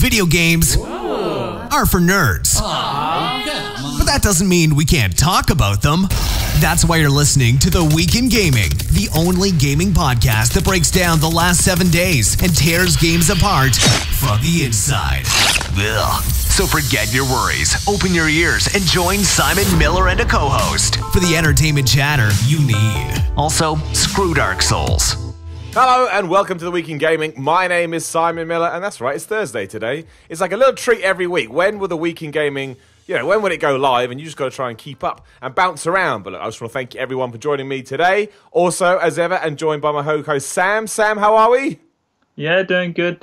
video games are for nerds. But that doesn't mean we can't talk about them. That's why you're listening to The Week in Gaming, the only gaming podcast that breaks down the last 7 days and tears games apart from the inside. Ugh. So forget your worries, open your ears, and join Simon Miller and a co-host for the entertainment chatter you need. Also, screw Dark Souls. Hello and welcome to The Week in Gaming. My name is Simon Miller, and that's right, it's Thursday today. It's like a little treat every week. When will The Week in Gaming, when will it go live? And you just got to try and keep up and bounce around. But look, I just want to thank everyone for joining me today. Also, as ever, and joined by my co-host Sam. Sam, how are we? Yeah, doing good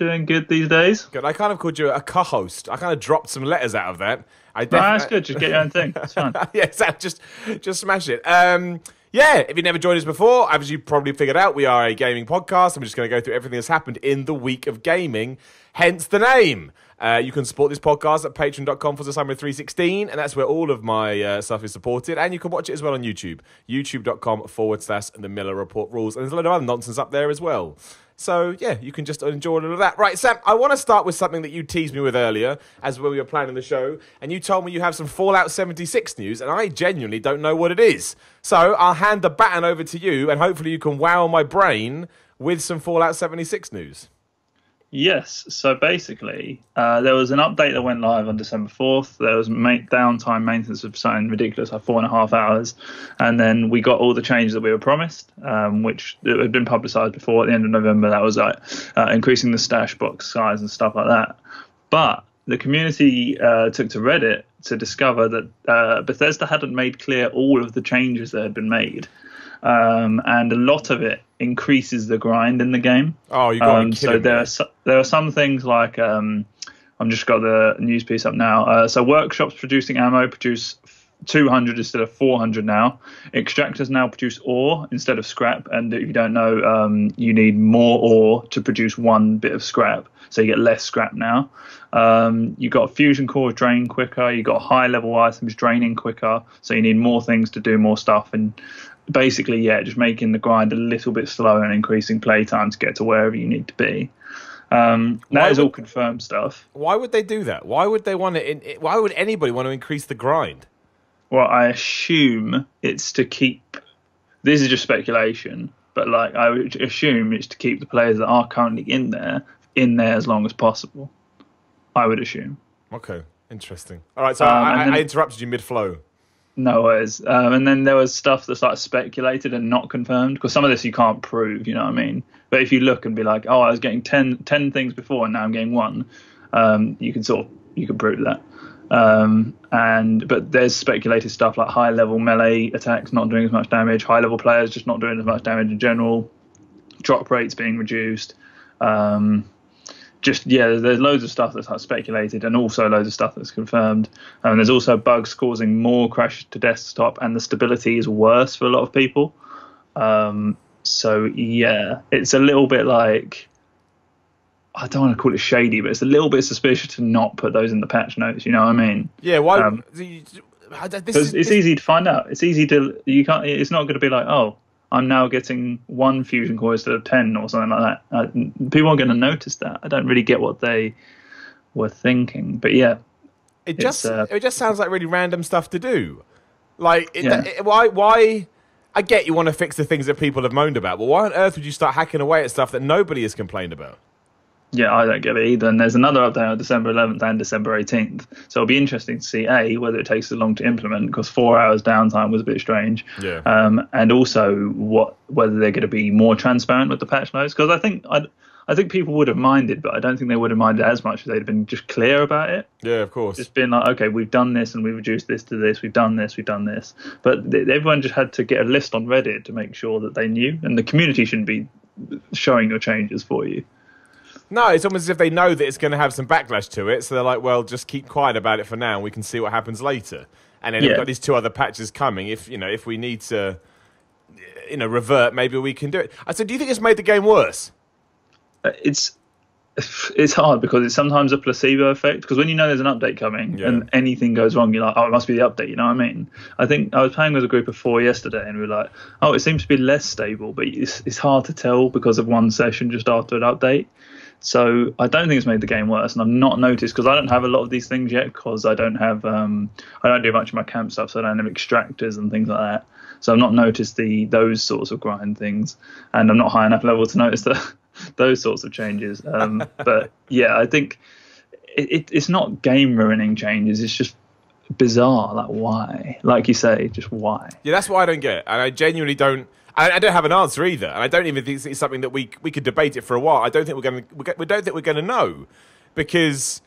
these days. Good. I kind of called you a co-host. I kind of dropped some letters out of that. That's good. Just get your own thing. It's fine. Yeah, Sam, just smash it. If you've never joined us before, as you probably figured out, we are a gaming podcast, and we're just going to go through everything that's happened in the week of gaming, hence the name. You can support this podcast at patreon.com/Simon316, and that's where all of my stuff is supported, and you can watch it as well on YouTube, youtube.com/The Miller Report Rules, and there's a lot of other nonsense up there as well. So, yeah, you can just enjoy all of that. Right, Sam, I want to start with something that you teased me with earlier, as when we were planning the show, and you told me you have some Fallout 76 news, and I genuinely don't know what it is. So, I'll hand the baton over to you, and hopefully you can wow my brain with some Fallout 76 news. Yes, so basically, there was an update that went live on December 4th. There was downtime maintenance of something ridiculous, like 4.5 hours. And then we got all the changes that we were promised, which had been publicised before at the end of November. That was like increasing the stash box size and stuff like that. But the community took to Reddit to discover that Bethesda hadn't made clear all of the changes that had been made. And a lot of it increases the grind in the game. Oh, you got me so there are some things like I'm just got the news piece up now. So workshops producing ammo produce 200 instead of 400 now. Extractors now produce ore instead of scrap. And if you don't know, you need more ore to produce one bit of scrap. So you get less scrap now. You got fusion cores drain quicker. You got high level items draining quicker. So you need more things to do more stuff. And basically, just making the grind a little bit slower and increasing playtime to get to wherever you need to be. That is all confirmed stuff. Why would they do that? Why would they want to? Why would anybody want to increase the grind? Well, I assume it's to keep. This is just speculation, but I would assume it's to keep the players that are currently in there as long as possible. I would assume. Okay, interesting. All right, so I interrupted you mid-flow. No worries. And then there was stuff that's speculated and not confirmed, because some of this you can't prove, you know what I mean? But if you look and be like, oh, I was getting 10 things before and now I'm getting one, you can prove that. But there's speculated stuff like high level melee attacks not doing as much damage, high level players just not doing as much damage in general, drop rates being reduced. There's loads of stuff that's speculated and also loads of stuff that's confirmed. And there's also bugs causing more crashes to desktop, and the stability is worse for a lot of people. It's a little bit like, I don't want to call it shady, but it's a little bit suspicious to not put those in the patch notes. You know what I mean? Yeah. Why? It's easy to find out. It's easy to It's not going to be like, oh, I'm now getting 1 fusion core instead of 10 or something like that. People are going to notice that. I don't really get what they were thinking, but yeah, it just sounds like really random stuff to do. Why? I get you want to fix the things that people have moaned about, but why on earth would you start hacking away at stuff that nobody has complained about? Yeah, I don't get it either. And there's another update on December 11th and December 18th. So it'll be interesting to see, whether it takes so long to implement, because 4 hours downtime was a bit strange. Yeah. And also whether they're going to be more transparent with the patch notes. Because I think people would have minded, but I don't think they would have minded as much if they'd been just clear about it. Yeah, of course. Just been like, okay, we've done this and we've reduced this to this. We've done this, we've done this. But everyone just had to get a list on Reddit to make sure that they knew. And the community shouldn't be showing your changes for you. No, it's almost as if they know that it's going to have some backlash to it, so they're like, well, just keep quiet about it for now, and we can see what happens later. And then we've got these 2 other patches coming. If we need to, revert, maybe we can do it. I said, do you think it's made the game worse? It's hard because it's sometimes a placebo effect. Because when you know there's an update coming and anything goes wrong, you're like, oh, it must be the update. You know what I mean? I think I was playing with a group of 4 yesterday, and we were like, oh, it seems to be less stable, but it's hard to tell because of one session just after an update. So I don't think it's made the game worse, and I've not noticed, because I don't have a lot of these things yet, because I don't have I don't do much of my camp stuff, so I don't have extractors and things like that. So I've not noticed those sorts of grind things, and I'm not high enough level to notice those sorts of changes. But yeah, I think it's not game ruining changes. It's just bizarre. Like, why? Like you say, just why? Yeah, that's what I don't get, and I genuinely don't. I don't have an answer either, and I don't even think it's something that we could debate it for a while. I don't think we don't think we're going to know, because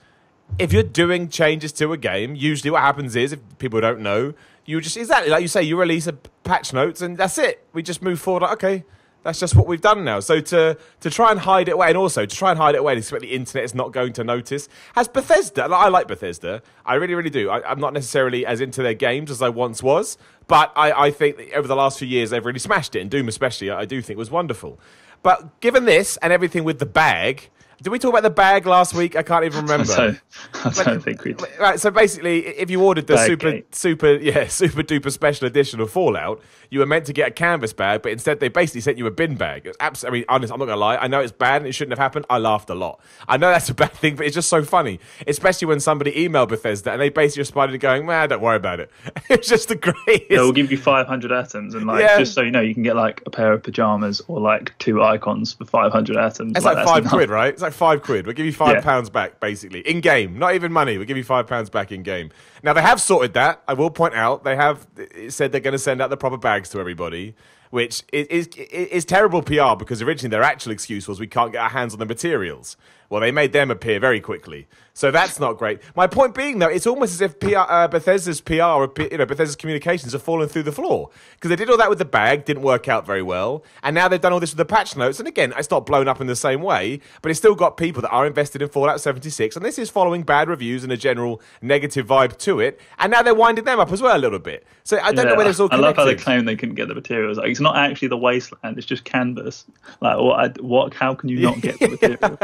if you're doing changes to a game, usually what happens is, if people don't know, you just, exactly like you say, you release a patch notes and that's it. We just move forward. Like, okay, that's just what we've done now. So to try and hide it away, and also to try and hide it away and expect the internet is not going to notice. Has Bethesda, I like Bethesda, I really, really do. I'm not necessarily as into their games as I once was, but I think that over the last few years they've really smashed it, and Doom especially, I do think was wonderful. But given this and everything with the bag, did we talk about the bag last week? I can't even remember. I don't think we did. Right, so basically, if you ordered the super duper special edition of Fallout, you were meant to get a canvas bag, but instead they basically sent you a bin bag. It was honest, I'm not gonna lie. I know it's bad and it shouldn't have happened. I laughed a lot. I know that's a bad thing, but it's just so funny, especially when somebody emailed Bethesda and they basically responded going, "Man, don't worry about it." It's just the greatest. They'll give you 500 atoms, and just so you know, you can get like a pair of pajamas or like 2 icons for 500 atoms. It's like £5, right? It's like £5. We'll give you £5 back, basically, in game. Not even money. We'll give you £5 back in game. Now they have sorted that. I will point out they have said they're going to send out the proper bags to everybody, which is terrible PR, because originally their actual excuse was we can't get our hands on the materials. Well, they made them appear very quickly, so that's not great. My point being, though, it's almost as if Bethesda's PR, or Bethesda's communications, have fallen through the floor, because they did all that with the bag, didn't work out very well, and now they've done all this with the patch notes. And again, it's not blown up in the same way, but it's still got people that are invested in Fallout 76, and this is following bad reviews and a general negative vibe to it. And now they're winding them up as well a little bit. So I don't know whether it's all connected. I love how they claim they couldn't get the materials. Like, it's not actually the wasteland; it's just canvas. Like, what? How can you not get the material?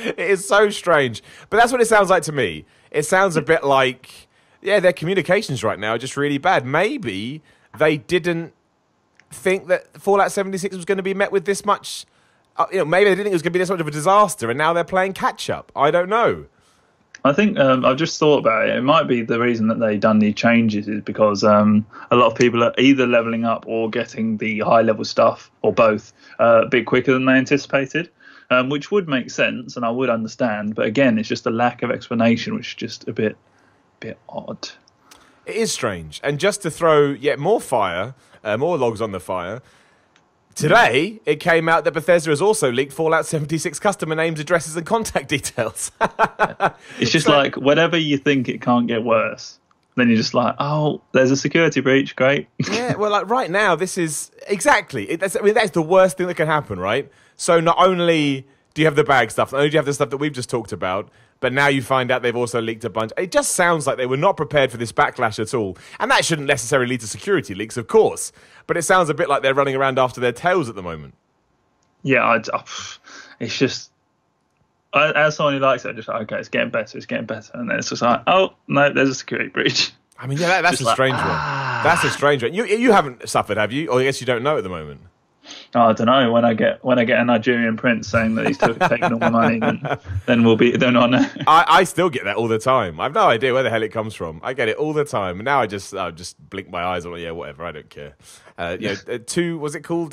It is so strange, but that's what it sounds like to me. It sounds a bit like, their communications right now are just really bad. Maybe they didn't think that Fallout 76 was going to be met with this much. Maybe they didn't think it was going to be this much of a disaster, and now they're playing catch up. I don't know. I think I've just thought about it. It might be the reason that they've done these changes is because a lot of people are either leveling up or getting the high level stuff, or both, a bit quicker than they anticipated. Which would make sense, and I would understand. But again, it's just a lack of explanation, which is just a bit odd. It is strange. And just to throw yet more fire, more logs on the fire, today it came out that Bethesda has also leaked Fallout 76 customer names, addresses, and contact details. It's just like, whenever you think it can't get worse, then you're just like, oh, there's a security breach, great. Yeah, well, like right now, this is exactly. That's the worst thing that can happen, right? So not only do you have the bag stuff, not only do you have the stuff that we've just talked about, but now you find out they've also leaked a bunch. It just sounds like they were not prepared for this backlash at all. And that shouldn't necessarily lead to security leaks, of course. But it sounds a bit like they're running around after their tails at the moment. Yeah, it's just... as someone who likes it, I'm just like, okay, it's getting better. And then it's just like, oh, no, there's a security breach. I mean, yeah, that's a strange one. That's a strange one. You haven't suffered, have you? Or I guess you don't know at the moment. Oh, I don't know. When I get a Nigerian prince saying that he's taking all my money, then I'll know. I still get that all the time. I've no idea where the hell it comes from. I get it all the time. And now I just blink my eyes. I'm like, yeah, whatever. I don't care. Was it called?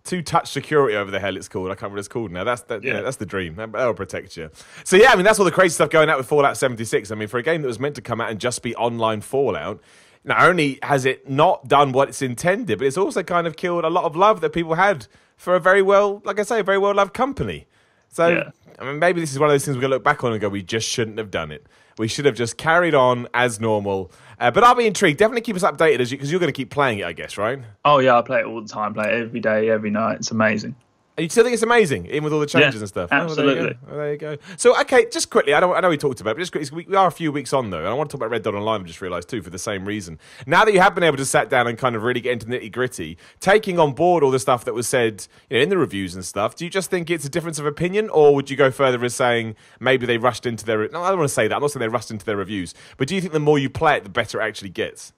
Two-touch security over the hell it's called. I can't remember what it's called now. That's the dream. That'll protect you. So yeah, I mean, that's all the crazy stuff going out with Fallout 76. I mean, for a game that was meant to come out and just be online Fallout, not only has it not done what it's intended, but it's also kind of killed a lot of love that people had for a very well-loved company. So, I mean, maybe this is one of those things we're going to look back on and go, we just shouldn't have done it. We should have just carried on as normal. But I'll be intrigued. Definitely keep us updated because you're going to keep playing it, I guess, right? Oh, yeah, I play it all the time. Play it every day, every night. It's amazing. And you still think it's amazing, even with all the changes and stuff? Absolutely. There you go. So, okay, just quickly, I know we talked about it, but just quickly, we are a few weeks on, though, and I want to talk about Red Dead Online, I've just realised, too, for the same reason. Now that you have been able to sit down and kind of really get into the nitty-gritty, taking on board all the stuff that was said in the reviews and stuff, do you just think it's a difference of opinion, or would you go further as saying maybe they rushed into their... No, I don't want to say that. I'm not saying they rushed into their reviews, but do you think the more you play it, the better it actually gets?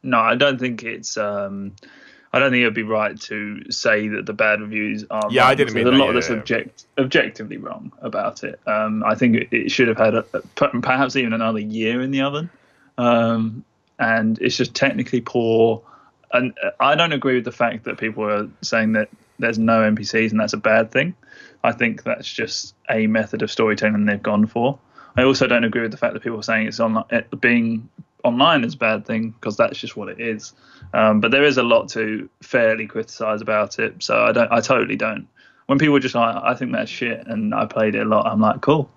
No, I don't think it's... I don't think it would be right to say that the bad reviews are Yeah, wrong. I didn't mean There's that, a lot that's objectively wrong about it. I think it should have had perhaps even another year in the oven. And it's just technically poor. And I don't agree with the fact that people are saying that there's no NPCs and that's a bad thing. I think that's just a method of storytelling they've gone for. I also don't agree with the fact that people are saying it's being online is a bad thing, because that's just what it is. But there is a lot to fairly criticize about it. So I totally don't. When people are just like, I think that's shit, and I played it a lot, I'm like, cool.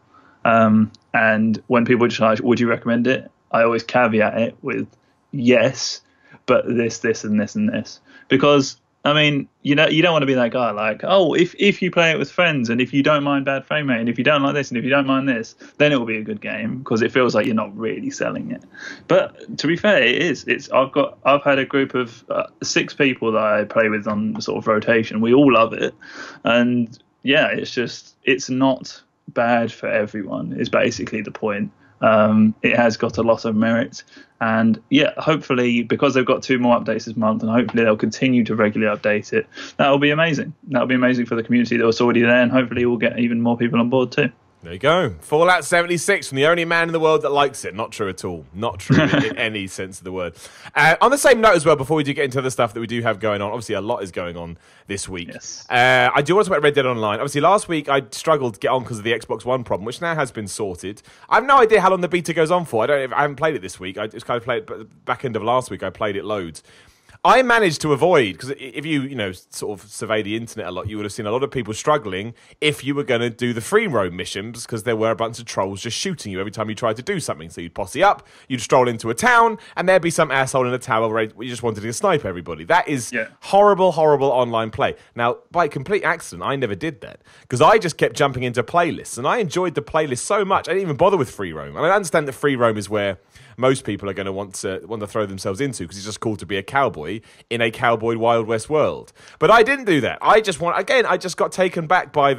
And when people are just like, would you recommend it? I always caveat it with yes, but this, and this, and this. Because, I mean, you don't want to be that guy like, oh, if you play it with friends, and if you don't mind bad frame rate, and if you don't like this, and if you don't mind this, then it will be a good game, because it feels like you're not really selling it. But to be fair, it is. I've had a group of 6 people that I play with on sort of rotation. We all love it, and yeah, it's not bad for everyone. Is basically the point. It has got a lot of merit, and yeah, hopefully, because they've got 2 more updates this month, and hopefully they'll continue to regularly update it. That'll be amazing. That'll be amazing for the community that was already there, and hopefully we'll get even more people on board too. There you go. Fallout 76 from the only man in the world that likes it. Not true at all. Not true in any sense of the word. On the same note as well, before we do get into the stuff that we do have going on, obviously a lot is going on this week. Yes. I do want to talk about Red Dead Online. Obviously last week I struggled to get on because of the Xbox One problem, which now has been sorted. I have no idea how long the beta goes on for. I haven't played it this week. I just kind of played it back end of last week. I played it loads. I managed to avoid, because if you sort of survey the internet a lot, you would have seen a lot of people struggling if you were going to do the free roam missions, because there were a bunch of trolls just shooting you every time you tried to do something. So you'd posse up, you'd stroll into a town, and there'd be some asshole in a tower where you just wanted to snipe everybody. That is horrible, horrible online play. Now, by complete accident, I never did that, because I just kept jumping into playlists, and I enjoyed the playlist so much, I didn't even bother with free roam. And I understand that free roam is where most people are going to want to throw themselves into, because it's just cool to be a cowboy in a cowboy Wild West world. But I didn't do that. I just got taken back by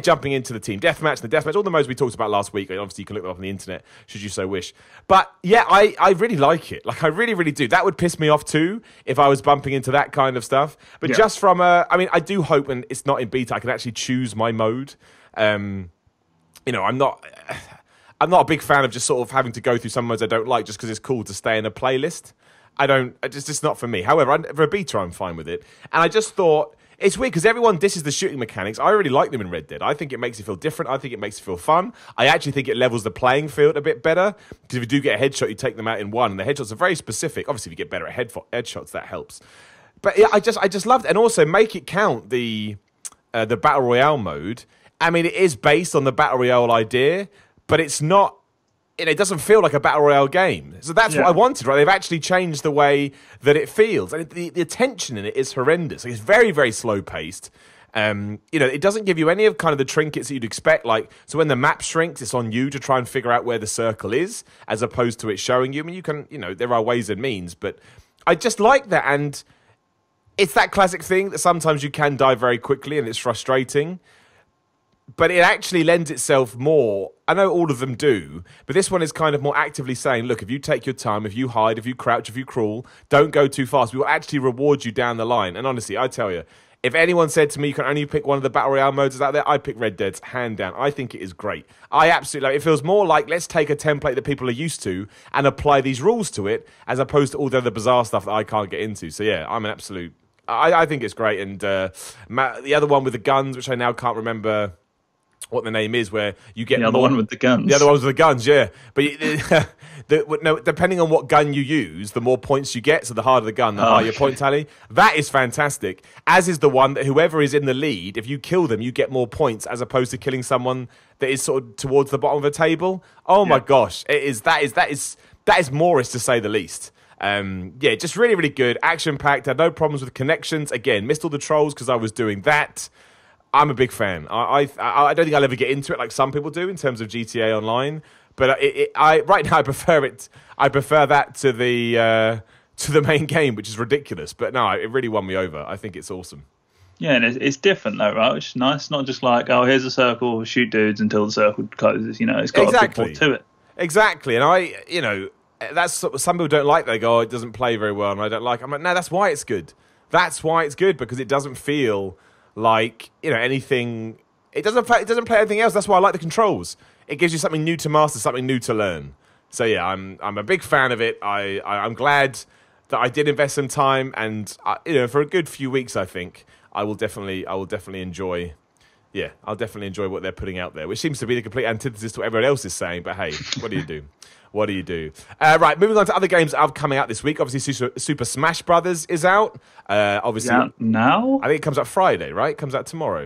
jumping into the team deathmatch, all the modes we talked about last week. Obviously, you can look them up on the internet, should you so wish. But yeah, I really like it. Like, I really, really do. That would piss me off too if I was bumping into that kind of stuff. But just from I do hope, when it's not in beta, I can actually choose my mode. I'm not a big fan of just sort of having to go through some modes I don't like just because it's cool to stay in a playlist. It's just not for me. However, for a beta, I'm fine with it. And I just thought, it's weird because everyone disses the shooting mechanics. I really like them in Red Dead. I think it makes it feel different. I think it makes it feel fun. I actually think it levels the playing field a bit better, because if you do get a headshot, you take them out in one, and the headshots are very specific. Obviously, if you get better at headshots, that helps. But yeah, I just loved it. And also, make it count the Battle Royale mode. I mean, it is based on the Battle Royale idea, but it's not. It doesn't feel like a Battle Royale game. So that's what I wanted, right? They've actually changed the way that it feels. And the tension in it is horrendous. It's very, very slow-paced. It doesn't give you any of kind of the trinkets that you'd expect. Like, so when the map shrinks, it's on you to try and figure out where the circle is, as opposed to it showing you. I mean, you can, there are ways and means, but I just like that. And it's that classic thing that sometimes you can die very quickly and it's frustrating. But it actually lends itself more. I know all of them do, but this one is kind of more actively saying, look, if you take your time, if you hide, if you crouch, if you crawl, don't go too fast. We will actually reward you down the line. And honestly, I tell you, if anyone said to me you can only pick one of the Battle Royale modes out there, I'd pick Red Dead's, hand down. I think it is great. I absolutely love it. It feels more like, let's take a template that people are used to and apply these rules to it, as opposed to all the other bizarre stuff that I can't get into. So yeah, I'm an absolute... I think it's great. And the other one with the guns, which I now can't remember what the name is, where you get the other one with the guns. The other ones with the guns, yeah. But depending on what gun you use, the more points you get. So the harder the gun, the higher your point tally. That is fantastic. As is the one that whoever is in the lead, if you kill them, you get more points, as opposed to killing someone that is sort of towards the bottom of the table. Oh my gosh, that is Morris, to say the least. Just really, really good, action packed. Had no problems with connections. Again, missed all the trolls because I was doing that. I'm a big fan. I don't think I'll ever get into it like some people do in terms of GTA Online, but right now I prefer it. I prefer that to the main game, which is ridiculous. But no, it really won me over. I think it's awesome. Yeah, and it's different though, right? Which is nice. Not just like, oh, here's a circle, shoot dudes until the circle closes. It's got a bit more to it. Exactly, and that's some people don't like. They go, it doesn't play very well, and I don't like. I'm like, no, that's why it's good. That's why it's good, because it doesn't feel like anything. It doesn't play anything else. That's why I like the controls. It gives you something new to master, something new to learn. So yeah, I'm a big fan of it. I'm glad that I did invest some time, and for a good few weeks, I think I will definitely enjoy. Yeah, I'll definitely enjoy what they're putting out there, which seems to be the complete antithesis to what everyone else is saying. But hey, what do you do? What do you do? Right, moving on to other games that are coming out this week. Obviously, Super Smash Brothers is out. Obviously, now? I think it comes out Friday, right? It comes out tomorrow.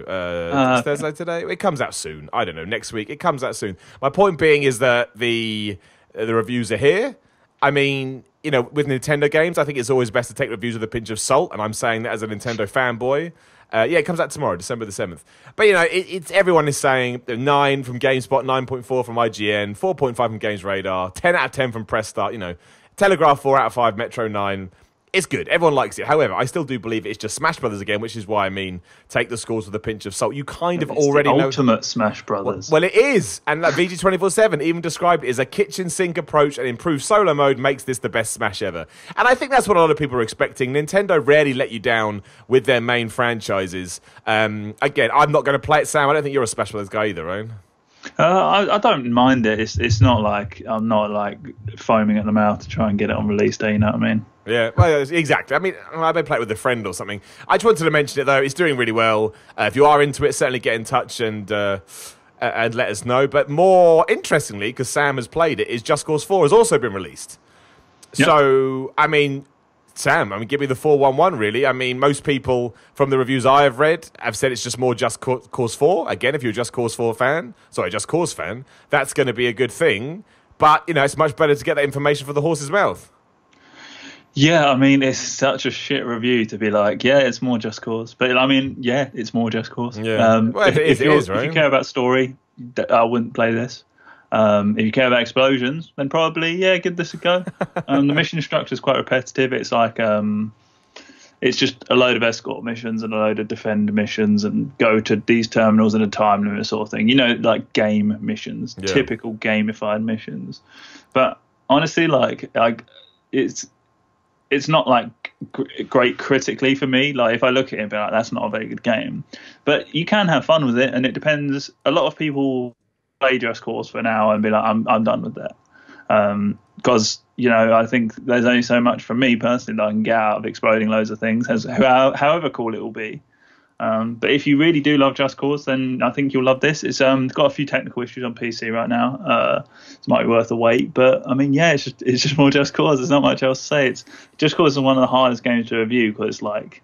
It's Thursday today? It comes out soon. I don't know, next week. It comes out soon. My point being is that the reviews are here. I mean, with Nintendo games, I think it's always best to take reviews with a pinch of salt, and I'm saying that as a Nintendo fanboy. It comes out tomorrow, December the 7th. But, it's everyone is saying 9 from GameSpot, 9.4 from IGN, 4.5 from Games Radar, 10 out of 10 from Press Start, Telegraph 4 out of 5, Metro 9. It's good. Everyone likes it. However, I still do believe it's just Smash Brothers again, which is why take the scores with a pinch of salt. You kind of already know. Ultimate Smash Brothers. Well, it is. And that VG247 even described it as a kitchen sink approach, and improved solo mode makes this the best Smash ever. And I think that's what a lot of people are expecting. Nintendo rarely let you down with their main franchises. Again, I'm not going to play it, Sam. I don't think you're a Smash Brothers guy either, right? I don't mind it. It's not like I'm not like foaming at the mouth to try and get it on release day. You know what I mean? Yeah, well, exactly. I mean, I may play it with a friend or something. I just wanted to mention it though. It's doing really well. If you are into it, certainly get in touch and let us know. But more interestingly, because Sam has played it, is Just Cause 4 has also been released. Yep. So, I mean, Sam, give me the 411, really. I mean, most people from the reviews I have read have said it's just more Just Cause 4. Again, if you're a Just Cause 4 fan, Just Cause fan, that's going to be a good thing. But, it's much better to get that information from the horse's mouth. Yeah, I mean, it's such a shit review to be like, yeah, it's more Just Cause. But, I mean, yeah, it's more Just Cause. Yeah. Well, if it is, right? If you care about story, I wouldn't play this. If you care about explosions, then probably, yeah, give this a go. The mission structure is quite repetitive. It's like, it's just a load of escort missions and a load of defend missions and go to these terminals in a time limit sort of thing. Like game missions, typical gamified missions. But honestly, it's not like great critically for me. Like if I look at it and be like, that's not a very good game. But you can have fun with it, and it depends. A lot of people play Just Cause for an hour and be like, I'm done with that. Because I think there's only so much from me personally that I can get out of exploding loads of things, however cool it will be. But if you really do love Just Cause, then I think you'll love this. It's got a few technical issues on PC right now. It might be worth a wait, but I mean, yeah, it's just more Just Cause. There's not much else to say. Just Cause is one of the hardest games to review because it's like,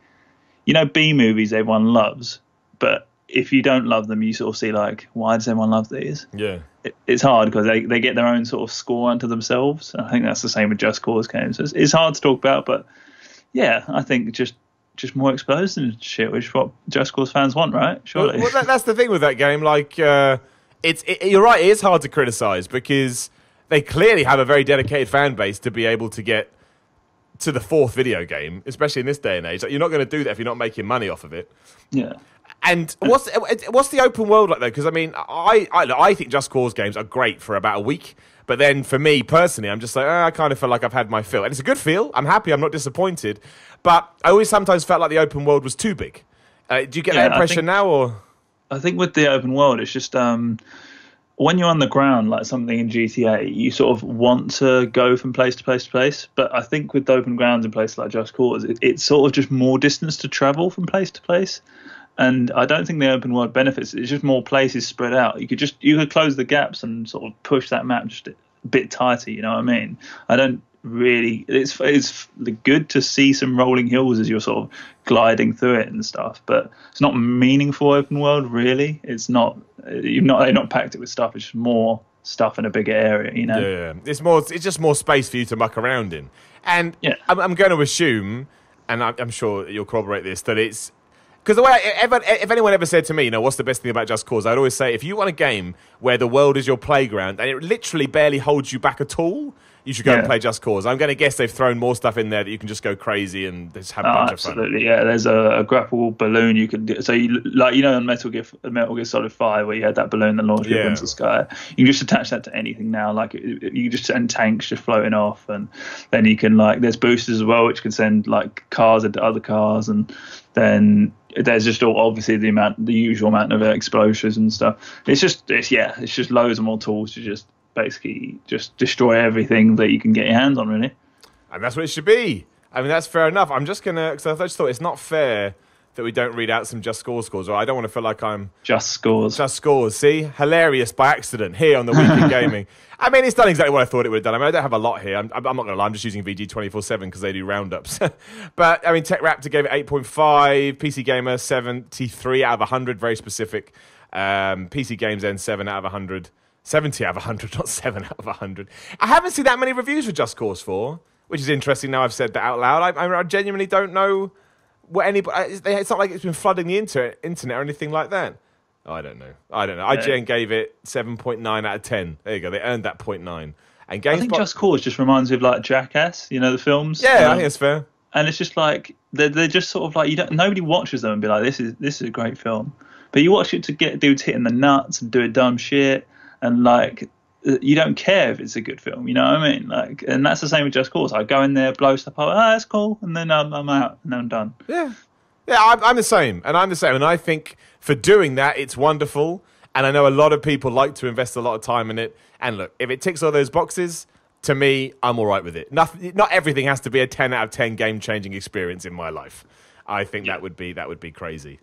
B movies everyone loves, but if you don't love them, you sort of see like, why does everyone love these? Yeah, it's hard because they get their own sort of score unto themselves. I think that's the same with Just Cause games. It's hard to talk about, but yeah, I think just more explosions and shit, which is what Just Cause fans want, right? Surely. Well, that's the thing with that game. Like, you're right. It is hard to criticize because they clearly have a very dedicated fan base to be able to get to the fourth video game, especially in this day and age. Like, you're not going to do that if you're not making money off of it. Yeah. And what's the open world like though? Because I mean, I think Just Cause games are great for about a week, but then for me personally, I'm just like, I kind of feel like I've had my fill, and it's a good feel. I'm happy. I'm not disappointed, but I always sometimes felt like the open world was too big. Do you get that impression now, or? I think with the open world, it's just when you're on the ground, like something in GTA, you sort of want to go from place to place to place. But I think with the open grounds in places like Just Cause, it's sort of just more distance to travel from place to place. And I don't think the open world benefits. It's just more places spread out. You could close the gaps and sort of push that map just a bit tighter. You know what I mean? I don't really. It's good to see some rolling hills as you're sort of gliding through it and stuff. But it's not meaningful open world really. It's not. They're not packed it with stuff. It's just more stuff in a bigger area. Yeah. It's just more space for you to muck around in. And yeah. I'm going to assume, and I'm sure you'll corroborate this, that it's. Because the way, if anyone ever said to me, what's the best thing about Just Cause, I'd always say, if you want a game where the world is your playground and it literally barely holds you back at all, you should go and play Just Cause. I'm going to guess they've thrown more stuff in there that you can just go crazy and just have a bunch of fun. Absolutely, yeah. There's a grapple balloon you can do. So, on Metal Gear Solid 5, where you had that balloon that launched you into the sky, you can just attach that to anything now. Like, you can just send tanks just floating off, and then you can, there's boosters as well, which can send, cars into other cars, and then there's just obviously the usual amount of explosions and stuff. It's just loads of more tools to just basically just destroy everything that you can get your hands on, really. And that's what it should be. I mean, that's fair enough. I'm just gonna, because I just thought it's not fair that we don't read out some Just Cause scores, or I don't want to feel like I'm Just Scores. See, hilarious by accident here on the Week in Gaming. I mean, it's done exactly what I thought it would have done. I mean, I don't have a lot here. I'm not gonna lie. I'm just using VG 24/7 because they do roundups. But I mean, Tech Raptor gave it 8.5. PC Gamer 73 out of 100, very specific. PC Games N 7 out of 100. 70 out of 100, not 7 out of 100. I haven't seen that many reviews for Just Cause 4, which is interesting now I've said that out loud. I genuinely don't know what anybody... It's not like it's been flooding the internet or anything like that. Oh, I don't know. IGN gave it 7.9 out of 10. There you go. They earned that 0.9. And I think Just Cause just reminds me of Jackass, the films. Yeah, I think it's fair. And it's just they're just sort of nobody watches them and be like, this is a great film. But you watch it to get dudes hitting the nuts and doing dumb shit. And you don't care if it's a good film, you know what I mean? And that's the same with Just Cause. I go in there, blow stuff up, that's cool, and then I'm out, and then I'm done. Yeah, I'm the same, and I think for doing that, it's wonderful. And I know a lot of people like to invest a lot of time in it. And look, if it ticks all those boxes, to me, I'm all right with it. Not everything has to be a 10 out of 10 game-changing experience in my life. I think that would be crazy.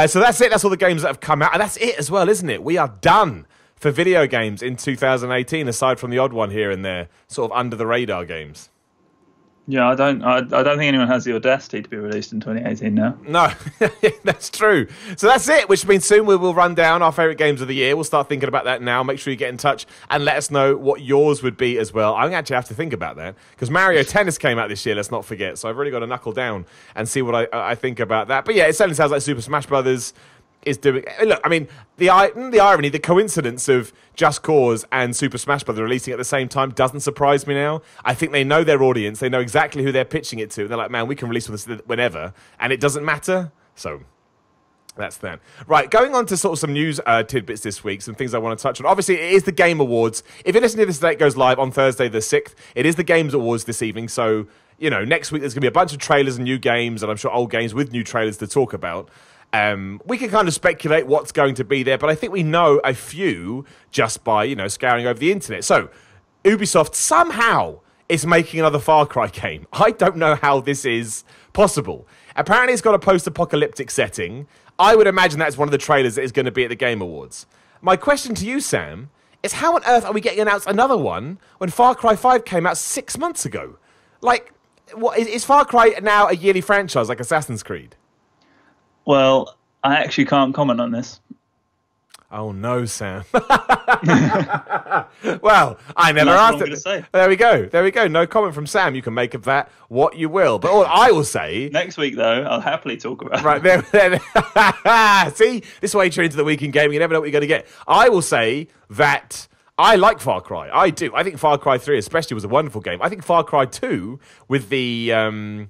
So that's it. That's all the games that have come out, and that's it as well, isn't it? We are done for video games in 2018, aside from the odd one here and there, sort of under the radar games. Yeah, I don't think anyone has the audacity to be released in 2018 now. No, that's true. So that's it, which means soon we will run down our favourite games of the year. We'll start thinking about that now. Make sure you get in touch and let us know what yours would be as well. I actually have to think about that, because Mario Tennis came out this year, let's not forget. So I've really got to knuckle down and see what I think about that. But yeah, it certainly sounds like Super Smash Brothers is doing... Look, I mean, the irony, the coincidence of Just Cause and Super Smash Bros. Releasing at the same time doesn't surprise me now. I think they know their audience. They know exactly who they're pitching it to. They're like, man, we can release this whenever, and it doesn't matter. So that's that. Right, going on to sort of some news tidbits this week, some things I want to touch on. Obviously, it is the Game Awards. If you're listening to this, it goes live on Thursday the 6th. It is the Games Awards this evening, so, next week there's going to be a bunch of trailers and new games, and I'm sure old games with new trailers to talk about. We can kind of speculate what's going to be there, but I think we know a few just by, scouring over the internet. So, Ubisoft somehow is making another Far Cry game. I don't know how this is possible. Apparently, it's got a post-apocalyptic setting. I would imagine that's one of the trailers that is going to be at the Game Awards. My question to you, Sam, is how on earth are we getting announced another one when Far Cry 5 came out 6 months ago? What is Far Cry now a yearly franchise like Assassin's Creed? Well, I actually can't comment on this. Oh no, Sam. Well, I never asked it. There we go. No comment from Sam. You can make of that what you will. But all I will say... Next week, though, I'll happily talk about it. Right, there. See? This way you're into the Week in Gaming. You never know what you're going to get. I will say that I like Far Cry. I do. I think Far Cry 3 especially was a wonderful game. I think Far Cry 2, with the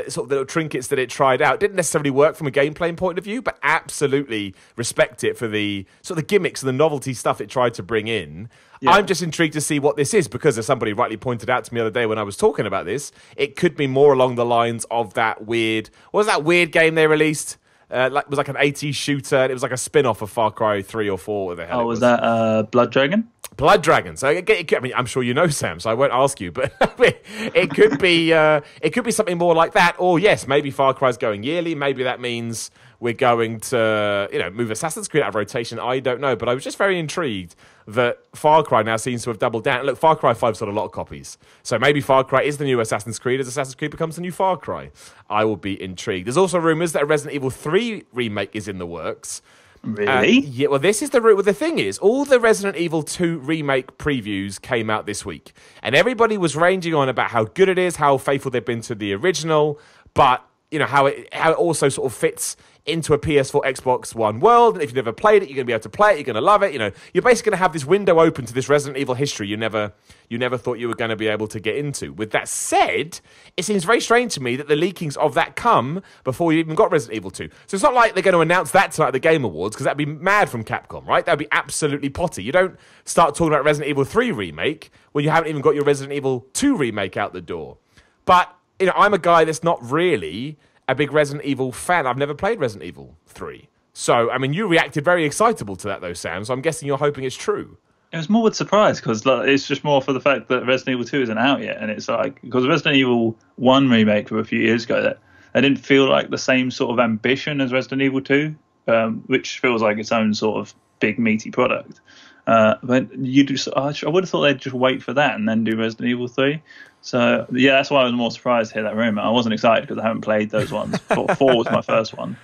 sort of the little trinkets that it tried out, didn't necessarily work from a gameplay point of view, but absolutely respect it for the sort of the gimmicks and the novelty stuff it tried to bring in. Yeah. I'm just intrigued to see what this is, because as somebody rightly pointed out to me the other day when I was talking about this, it could be more along the lines of that weird... What was that weird game they released? It was like an 80s shooter, and it was like a spin-off of Far Cry 3 or 4. What the hell was that Blood Dragon? Blood Dragon. So I mean, I'm sure you know, Sam, so I won't ask you, but it could be something more like that. Or yes, maybe Far Cry's going yearly. Maybe that means we're going to move Assassin's Creed out of rotation. I don't know, but I was just very intrigued that Far Cry now seems to have doubled down. Look, Far Cry 5 sold a lot of copies, so maybe Far Cry is the new Assassin's Creed as Assassin's Creed becomes the new Far Cry. I will be intrigued. There's also rumours that a Resident Evil 3 remake is in the works. Really? Yeah, well, this is the route. Well, the thing is, all the Resident Evil 2 remake previews came out this week, and everybody was ranging on about how good it is, how faithful they've been to the original, but how it also sort of fits into a PS4, Xbox One world. And if you've never played it, you're going to be able to play it. You're going to love it. You're basically going to have this window open to this Resident Evil history you never thought you were going to be able to get into. With that said, it seems very strange to me that the leakings of that come before you even got Resident Evil 2. So it's not like they're going to announce that tonight at the Game Awards, because that'd be mad from Capcom, right? That'd be absolutely potty. You don't start talking about Resident Evil 3 remake when you haven't even got your Resident Evil 2 remake out the door. But I'm a guy that's not really a big Resident Evil fan. I've never played Resident Evil 3. So, you reacted very excitable to that, though, Sam, so I'm guessing you're hoping it's true. It was more with surprise, because it's just more for the fact that Resident Evil 2 isn't out yet. And it's like, because Resident Evil 1 remake from a few years ago, that didn't feel like the same sort of ambition as Resident Evil 2, which feels like its own sort of big, meaty product. But I would have thought they'd just wait for that and then do Resident Evil 3. So, yeah, that's why I was more surprised to hear that rumor. I wasn't excited because I haven't played those ones. 4 was my first one.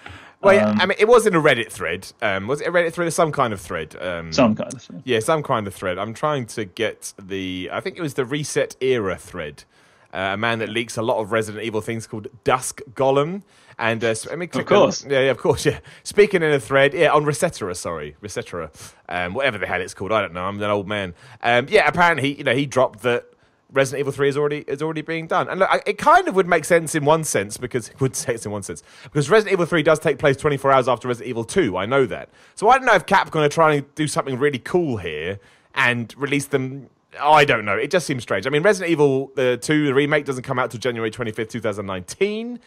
Well, it was in a Reddit thread. Was it a Reddit thread or some kind of thread? Some kind of thread. Yeah, some kind of thread. I'm trying to get I think it was the Reset Era thread. A man that leaks a lot of Resident Evil things called Dusk Golem. And let me click. Of course. Yeah, of course, yeah. Speaking in a thread, on Resetera, whatever the hell it's called, I don't know. I'm an old man. Apparently he dropped that Resident Evil 3 is already being done. And look, it kind of would make sense in one sense, because Resident Evil 3 does take place 24 hours after Resident Evil 2. I know that. So I don't know if Capcom are trying to do something really cool here and release them. I don't know. It just seems strange. Resident Evil 2, the remake, doesn't come out till January 25th, 2019.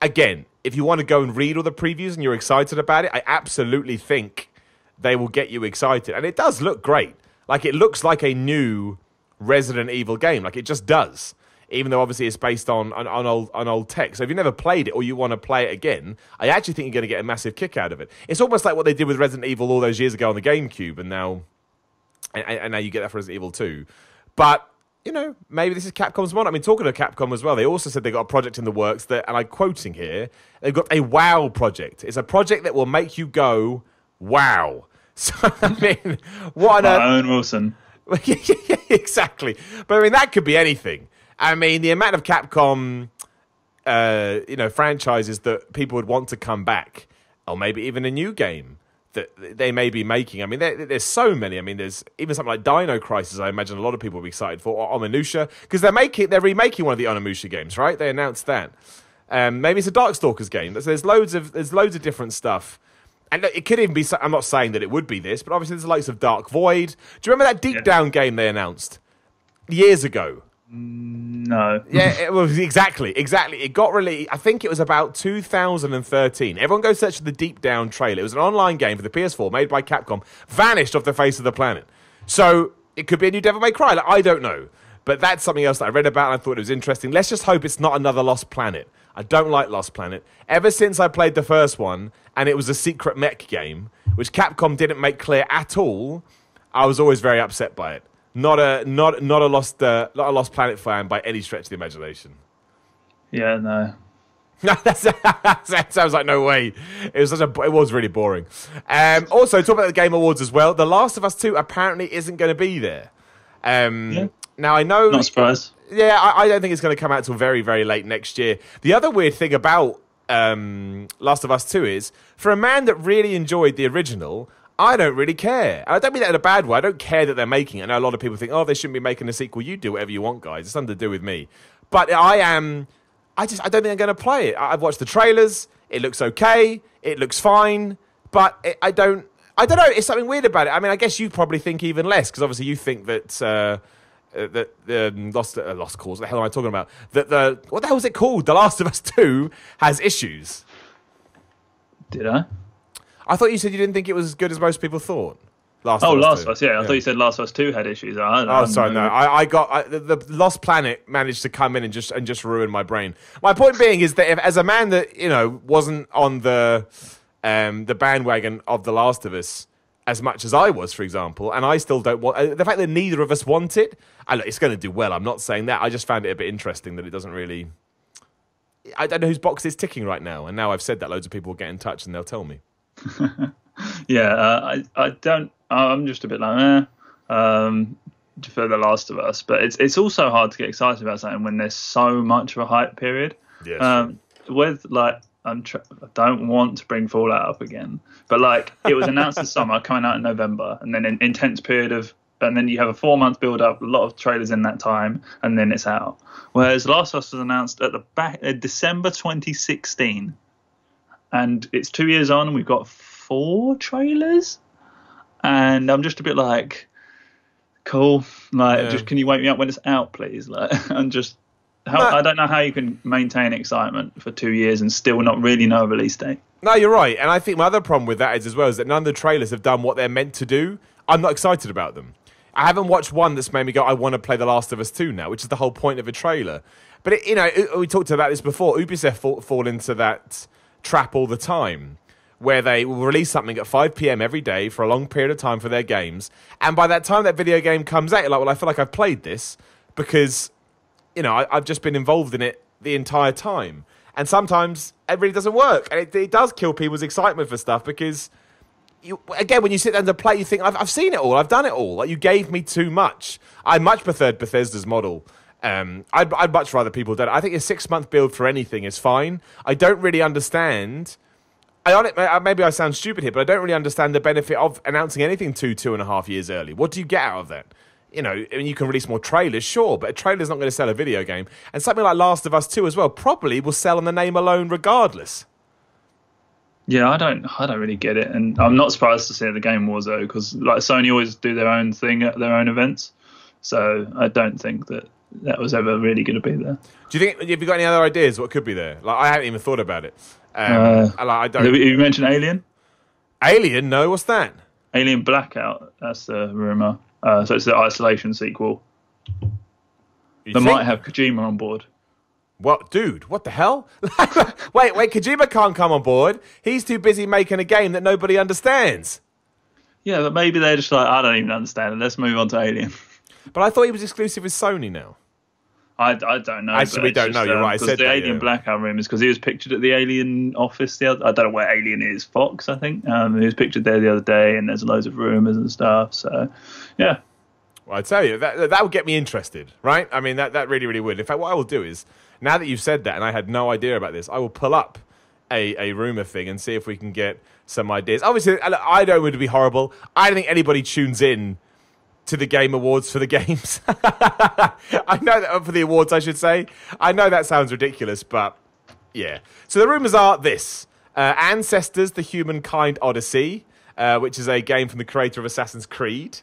Again, if you want to go and read all the previews and you're excited about it, I absolutely think they will get you excited. And it does look great. Like, it looks like a new Resident Evil game. Like, it just does. Even though, obviously, it's based on old tech. So if you've never played it or you want to play it again, I actually think you're going to get a massive kick out of it. It's almost like what they did with Resident Evil all those years ago on the GameCube, and now you get that for Resident Evil 2. But maybe this is Capcom's model. Talking to Capcom as well, they also said they got a project in the works that, and I'm quoting here, they've got a WoW project. It's a project that will make you go, wow. So, what on earth? Owen Wilson. Yeah, exactly. But that could be anything. The amount of Capcom, franchises that people would want to come back, or maybe even a new game that they may be making. There's so many. There's even something like Dino Crisis. I imagine a lot of people will be excited for, or Onimusha, because they're remaking one of the Onimusha games, right? They announced that. Maybe it's a Darkstalkers game. So there's loads of different stuff. And it could even be. I'm not saying that it would be this, but obviously there's the likes of Dark Void. Do you remember that Deep Down game they announced years ago? No. Yeah, it was exactly. It got released. I think it was about 2013. Everyone go search for the Deep Down trailer. It was an online game for the PS4 made by Capcom. Vanished off the face of the planet. So it could be a new Devil May Cry. I don't know, but that's something else that I read about and I thought it was interesting. Let's just hope it's not another Lost Planet. I don't like Lost Planet. Ever since I played the first one, and it was a secret mech game, which Capcom didn't make clear at all, I was always very upset by it. Not a Lost Planet fan by any stretch of the imagination. Yeah, no. that sounds like no way. It was really boring. Also, talk about the Game Awards as well. The Last of Us 2 apparently isn't going to be there. Now I know. Not surprised. Yeah, I don't think it's going to come out till very, very late next year. The other weird thing about Last of Us 2 is, for a man that really enjoyed the original, I don't really care. And I don't mean that in a bad way. I don't care that they're making it. I know a lot of people think, they shouldn't be making a sequel. You do whatever you want, guys. It's nothing to do with me. But I don't think I'm going to play it. I've watched the trailers. It looks okay. It looks fine. But I don't know. It's something weird about it. I guess you probably think even less, because obviously you think that Lost Cause. What the hell am I talking about? What the hell was it called? The Last of Us 2 has issues. Did I? I thought you said you didn't think it was as good as most people thought. Last of Us, yeah. I thought you said Last of Us 2 had issues. Sorry, no. The Lost Planet managed to come in and just ruin my brain. My point being is that as a man that wasn't on the bandwagon of The Last of Us as much as I was, for example, and I still don't want the fact that neither of us want it. It's going to do well. I'm not saying that. I just found it a bit interesting that it doesn't really. I don't know whose box is ticking right now, and now I've said that, loads of people will get in touch and they'll tell me. Yeah, I don't. I'm just a bit like for The Last of Us, but it's also hard to get excited about something when there's so much of a hype period. Yeah. with like I don't want to bring Fallout up again, but like it was announced this summer, coming out in November, and then an intense period of, and then you have a 4-month build up, a lot of trailers in that time, and then it's out. Whereas Last of Us was announced at the back December 2016, and it's 2 years on, and we've got 4 trailers, and I'm just a bit like, cool, like just can you wake me up when it's out, please? Like, and just. I don't know how you can maintain excitement for 2 years and still not really know a release date. No, you're right. And I think my other problem with that is as well is that none of the trailers have done what they're meant to do. I'm not excited about them. I haven't watched one that's made me go, I want to play The Last of Us 2 now, which is the whole point of a trailer. But, we talked about this before. Ubisoft fall into that trap all the time where they will release something at 5 p.m. every day for a long period of time for their games. And by that time that video game comes out, you're like, well, I feel like I've played this because... I've just been involved in it the entire time. And sometimes it really doesn't work. And it does kill people's excitement for stuff because, when you sit down to play, you think, I've seen it all. I've done it all. Like, you gave me too much. I much preferred Bethesda's model. I'd much rather people do it. I think a 6-month build for anything is fine. I don't really understand... maybe I sound stupid here, but I don't really understand the benefit of announcing anything 2.5 years early. What do you get out of that? You can release more trailers, sure, but a trailer's not going to sell a video game. And something like Last of Us 2 as well probably will sell on the name alone regardless. Yeah, I don't really get it. And I'm not surprised to see the Game Awards, though, because like Sony always do their own thing at their own events. So I don't think that was ever really going to be there. Do you think, have you got any other ideas what could be there? Like, I haven't even thought about it. I don't. You mentioned Alien? Alien? No, what's that? Alien Blackout, that's the rumour. So it's the Isolation sequel. They might have Kojima on board. What, dude? What the hell? wait, Kojima can't come on board. He's too busy making a game that nobody understands. Yeah, but maybe they're just like, I don't even understand it. Let's move on to Alien. But I thought he was exclusive with Sony now. I don't know. Actually, we don't know. You're right. I said the that, Alien Blackout room is because he was pictured at the Alien office. I don't know where Alien is. Fox, I think. He was pictured there the other day, and there's loads of rumours and stuff. So, yeah. Well, I tell you, that would get me interested, right? I mean, that really, really would. In fact, what I will do is, now that you've said that, and I had no idea about this, I will pull up a rumour thing and see if we can get some ideas. Obviously, I don't want it to be horrible. I don't think anybody tunes in to the Game Awards for the games. I know that for the awards, I should say. I know that sounds ridiculous, but yeah. So the rumours are this. Ancestors, the Humankind Odyssey, which is a game from the creator of Assassin's Creed.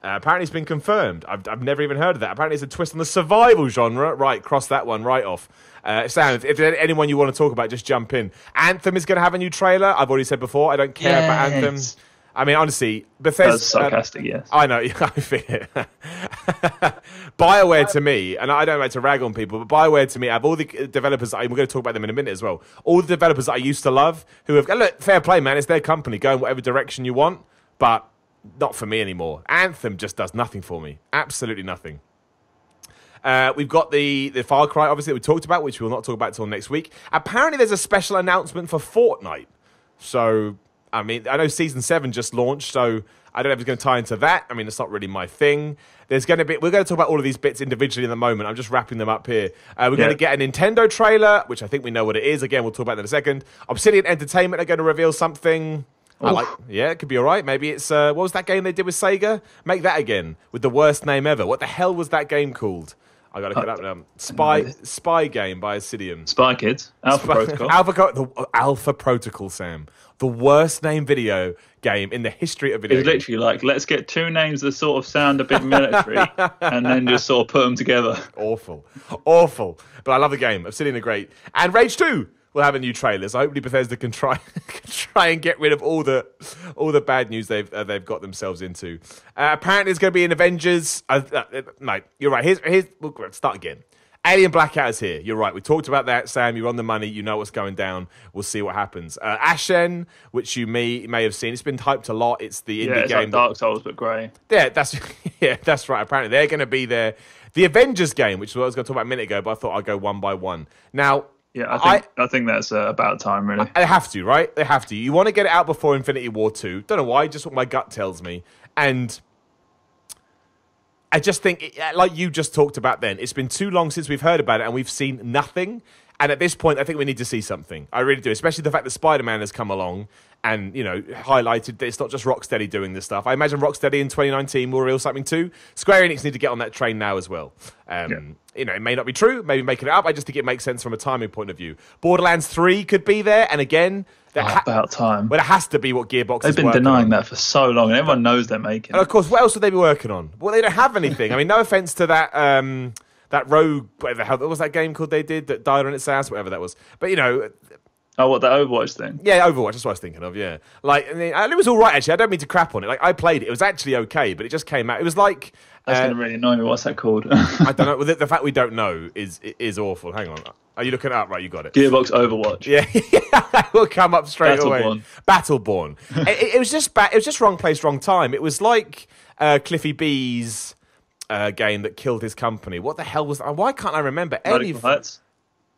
Apparently it's been confirmed. I've never even heard of that. Apparently it's a twist on the survival genre. Right, cross that one right off. Sam, if there's anyone you want to talk about, just jump in. Anthem is going to have a new trailer. I've already said before, I don't care about Anthem. I mean, honestly, Bethesda... That's sarcastic, yes. I know, I feel it. BioWare to me, and I don't like to rag on people, but BioWare to me, I have all the developers, we're going to talk about them in a minute as well, all the developers that I used to love, who have... Look, fair play, man, it's their company, go in whatever direction you want, but not for me anymore. Anthem just does nothing for me. Absolutely nothing. We've got the Far Cry, obviously, that we talked about, which we will not talk about until next week. Apparently, there's a special announcement for Fortnite. So... I mean, I know Season 7 just launched, so I don't know if it's going to tie into that. I mean, it's not really my thing. We're going to talk about all of these bits individually in the moment. I'm just wrapping them up here. We're going to get a Nintendo trailer, which I think we know what it is. Again, we'll talk about that in a second. Obsidian Entertainment are going to reveal something. It could be all right. Maybe it's, what was that game they did with Sega? Make that again, with the worst name ever. What the hell was that game called? I got to look it up. Spy Game by Obsidian. Spy Kids. Protocol. Alpha Protocol, Sam. The worst named video game in the history of video games. It's literally like, let's get two names that sort of sound a bit military and then just sort of put them together. Awful. But I love the game. Obsidian are great. And Rage 2 will have a new trailer, so hopefully Bethesda can try and get rid of all the bad news they've got themselves into. Apparently, there's going to be an Avengers. No, you're right. We'll start again. Alien Blackout is here. You're right. We talked about that, Sam. You're on the money. You know what's going down. We'll see what happens. Ashen, which you may have seen. It's been hyped a lot. It's the indie game. Like Dark Souls, but grey. Yeah, that's right. Apparently, they're going to be there. The Avengers game, which is what I was going to talk about a minute ago, but I thought I'd go one by one. Now, yeah, I think that's about time, really. They have to, right? They have to. You want to get it out before Infinity War 2. Don't know why, just what my gut tells me. And I just think, like you just talked about then, it's been too long since we've heard about it and we've seen nothing. And at this point, I think we need to see something. I really do, especially the fact that Spider-Man has come along and, highlighted that it's not just Rocksteady doing this stuff. I imagine Rocksteady in 2019 will reveal something too. Square Enix need to get on that train now as well. It may not be true, maybe making it up. I just think it makes sense from a timing point of view. Borderlands 3 could be there, and again... about time. Well, it has to be what Gearbox They've been denying that for so long, and everyone knows they're making it. And of course, what else would they be working on? Well, they don't have anything. I mean, no offense to that that Rogue, whatever the hell, what was that game called they did that died on its ass, whatever that was. But, Oh, what, the Overwatch thing? Yeah, Overwatch, that's what I was thinking of, yeah. And it was all right, actually. I don't mean to crap on it. I played it. It was actually okay, but it just came out. It was like... That's going to really annoy me. What's that called? I don't know. Well, the fact we don't know is awful. Hang on. Are you looking it up? Right, you got it. Gearbox Overwatch. Yeah, that will come up straight away. Battleborn. It was just wrong place, wrong time. It was like Cliffy B's game that killed his company. What the hell was that? Why can't I remember any?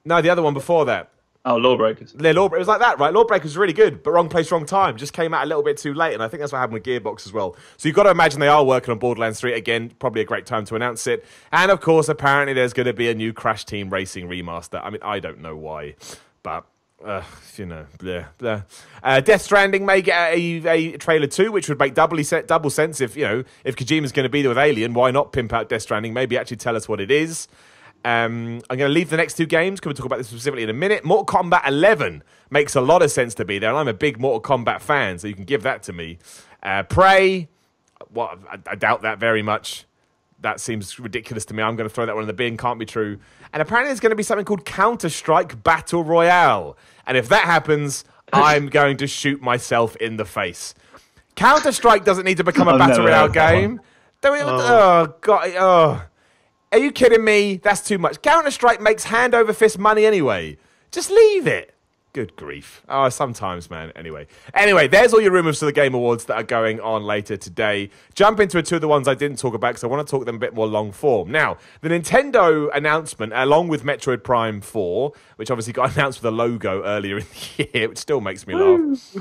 No, the other one before that. Oh, Lawbreakers. It was like that, right? Lawbreakers was really good, but wrong place, wrong time. Just came out a little bit too late, and I think that's what happened with Gearbox as well. So you've got to imagine they are working on Borderlands 3. Again, probably a great time to announce it. And, of course, apparently there's going to be a new Crash Team Racing remaster. I mean, I don't know why, but... blah. Death Stranding may get a trailer too, which would make double sense if Kojima's going to be there with Alien. Why not pimp out Death Stranding? Maybe actually tell us what it is. I'm going to leave the next two games because we'll talk about this specifically in a minute. Mortal Kombat 11 makes a lot of sense to be there, and I'm a big Mortal Kombat fan, so you can give that to me. Prey, well, I doubt that very much. That seems ridiculous to me. I'm going to throw that one in the bin. Can't be true. And apparently there's going to be something called Counter-Strike Battle Royale. And if that happens, I'm going to shoot myself in the face. Counter-Strike doesn't need to become a Battle Royale game. Oh, God. Oh. Are you kidding me? That's too much. Counter-Strike makes hand over fist money anyway. Just leave it. Good grief. Oh, sometimes, man. Anyway, there's all your rumours for the Game Awards that are going on later today. Jump into two of the ones I didn't talk about because I want to talk them a bit more long form. Now, the Nintendo announcement, along with Metroid Prime 4, which obviously got announced with a logo earlier in the year, which still makes me laugh.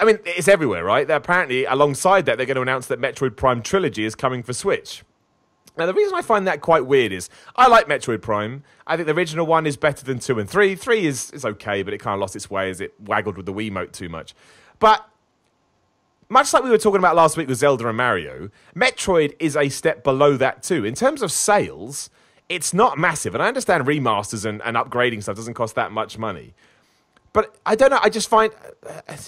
I mean, it's everywhere, right? Apparently, alongside that, they're going to announce that Metroid Prime Trilogy is coming for Switch. Now, the reason I find that quite weird is I like Metroid Prime. I think the original one is better than 2 and 3. 3 is okay, but it kind of lost its way as it waggled with the Wiimote too much. But much like we were talking about last week with Zelda and Mario, Metroid is a step below that too. In terms of sales, it's not massive. And I understand remasters and upgrading stuff doesn't cost that much money. But I don't know, I just find...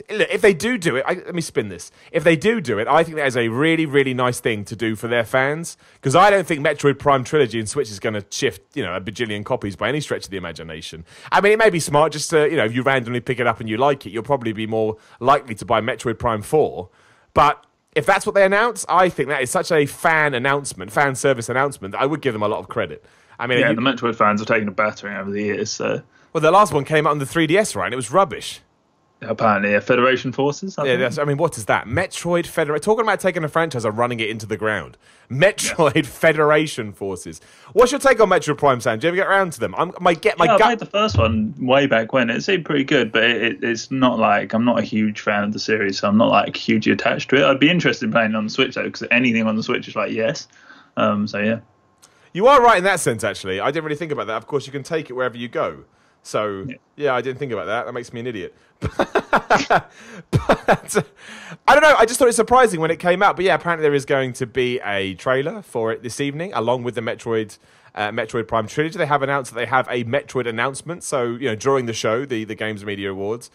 Look, if they do it... let me spin this. If they do it, I think that is a really, really nice thing to do for their fans. Because I don't think Metroid Prime Trilogy and Switch is going to shift, a bajillion copies by any stretch of the imagination. I mean, it may be smart just to, if you randomly pick it up and you like it, you'll probably be more likely to buy Metroid Prime 4. But if that's what they announce, I think that is such a fan service announcement, that I would give them a lot of credit. I mean, the Metroid fans have taken a battering over the years, so... Well, the last one came out on the 3DS, right? And it was rubbish. Apparently, Federation Forces. I mean, what is that? Metroid Federation. Talking about taking a franchise and running it into the ground. Metroid Federation Forces. What's your take on Metroid Prime, Sam? Do you ever get around to them? I played the first one way back when. It seemed pretty good, but it's not like I'm not a huge fan of the series, so I'm not like hugely attached to it. I'd be interested in playing it on the Switch though, because anything on the Switch is like yes. So yeah. You are right in that sense, actually. I didn't really think about that. Of course, you can take it wherever you go. So, yeah, I didn't think about that. That makes me an idiot. But I don't know. I just thought it surprising when it came out. But yeah, apparently there is going to be a trailer for it this evening, along with the Metroid Prime Trilogy. They have announced that they have a Metroid announcement. So, during the show, the Games Media Awards,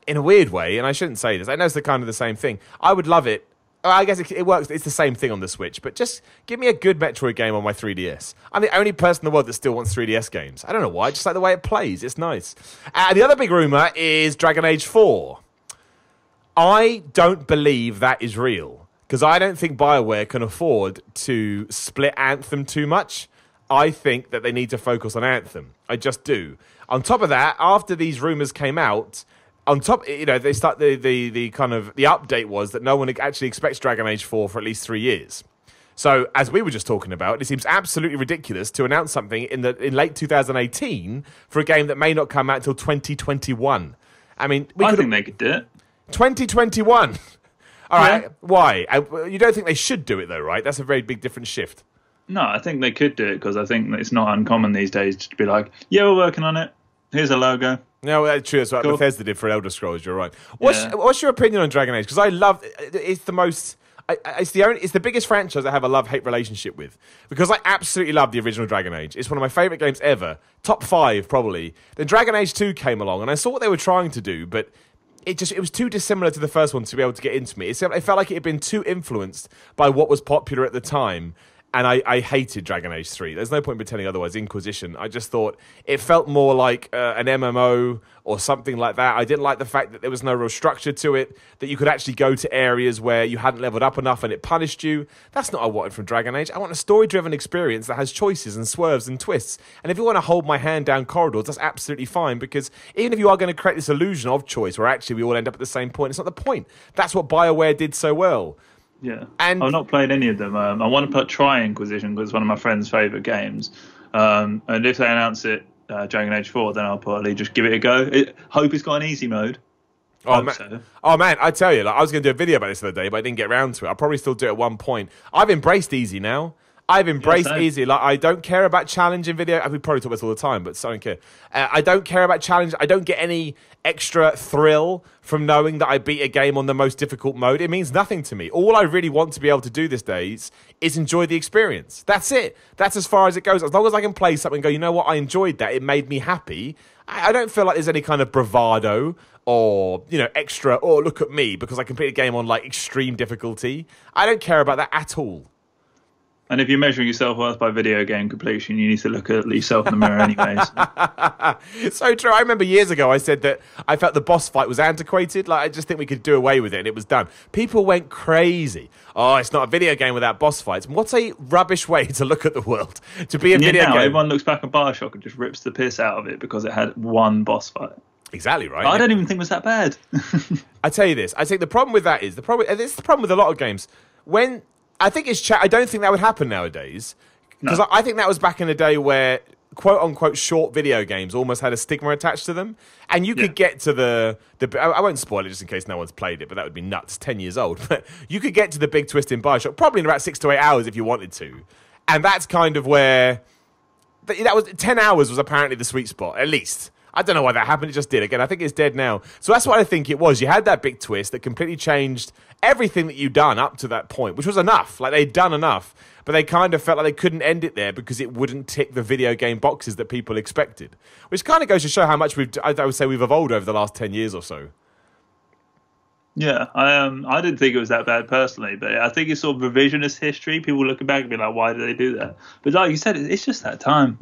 in a weird way, and I shouldn't say this, I know it's kind of the same thing. I would love it. I guess it works. It's the same thing on the Switch, but just give me a good Metroid game on my 3DS. I'm the only person in the world that still wants 3DS games. I don't know why. I just like the way it plays. It's nice. The other big rumor is Dragon Age 4. I don't believe that is real because I don't think BioWare can afford to split Anthem too much. I think that they need to focus on Anthem. I just do. On top of that, after these rumors came out, on top, they start the kind of the update was that no one actually expects Dragon Age 4 for at least 3 years. So, as we were just talking about, it seems absolutely ridiculous to announce something in late 2018 for a game that may not come out until 2021. I mean, I think they could do it. 2021. All right, why? You don't think they should do it though, right? That's a very big different shift. No, I think they could do it because I think that it's not uncommon these days to be like, yeah, we're working on it. Here's a logo. No, that's true. That's what Bethesda did for Elder Scrolls. You're right. What's your opinion on Dragon Age? Because I love it's the most. It's the biggest franchise I have a love-hate relationship with because I absolutely love the original Dragon Age. It's one of my favourite games ever, top 5 probably. Then Dragon Age 2 came along, and I saw what they were trying to do, but it was too dissimilar to the first one to be able to get into me. It felt like it had been too influenced by what was popular at the time. And I hated Dragon Age 3. There's no point in pretending otherwise. Inquisition. I just thought it felt more like an MMO or something like that. I didn't like the fact that there was no real structure to it, that you could actually go to areas where you hadn't leveled up enough and it punished you. That's not what I wanted from Dragon Age. I want a story-driven experience that has choices and swerves and twists. And if you want to hold my hand down corridors, that's absolutely fine, because even if you are going to create this illusion of choice where actually we all end up at the same point, it's not the point. That's what BioWare did so well. Yeah, and I've not played any of them. I want to try Inquisition because it's one of my friend's favourite games. And if they announce it, Dragon Age 4, then I'll probably just give it a go. Hope it's got an easy mode. Oh man, I tell you, I was going to do a video about this the other day, but I didn't get around to it. I'll probably still do it at one point. I've embraced easy now. I've embraced easy. Like, I don't care about challenge in video. We probably talk about this all the time, but I don't care. I don't care about challenge. I don't get any extra thrill from knowing that I beat a game on the most difficult mode. It means nothing to me. All I really want to be able to do these days is enjoy the experience. That's it. That's as far as it goes. As long as I can play something and go, you know what, I enjoyed that. It made me happy. I don't feel like there's any kind of bravado or, extra, oh, look at me, because I complete a game on, extreme difficulty. I don't care about that at all. And if you're measuring your self-worth by video game completion, you need to look at yourself in the mirror anyways. So true. I remember years ago I said that I felt the boss fight was antiquated. I just think we could do away with it, and it was done. People went crazy. Oh, it's not a video game without boss fights. What a rubbish way to look at the world. To be a video game. Everyone looks back at BioShock and just rips the piss out of it because it had one boss fight. Exactly right. I don't even think it was that bad. I tell you this. I think the problem with that is, and it's the problem with a lot of games, I think I don't think that would happen nowadays, because I think that was back in the day where quote unquote short video games almost had a stigma attached to them, and you could get to the I won't spoil it just in case no one's played it, but that would be nuts. 10 years old, but you could get to the big twist in BioShock probably in about 6 to 8 hours if you wanted to, and that's kind of where that was 10 hours was apparently the sweet spot, at least. I don't know why that happened. It just did. Again, I think it's dead now. So that's what I think it was. You had that big twist that completely changed everything that you'd done up to that point, which was enough. They'd done enough, but they kind of felt like they couldn't end it there because it wouldn't tick the video game boxes that people expected, which kind of goes to show how much I would say we've evolved over the last 10 years or so. Yeah, I didn't think it was that bad personally, but I think it's sort of revisionist history. People looking back and be like, why did they do that? But like you said, it's just that time.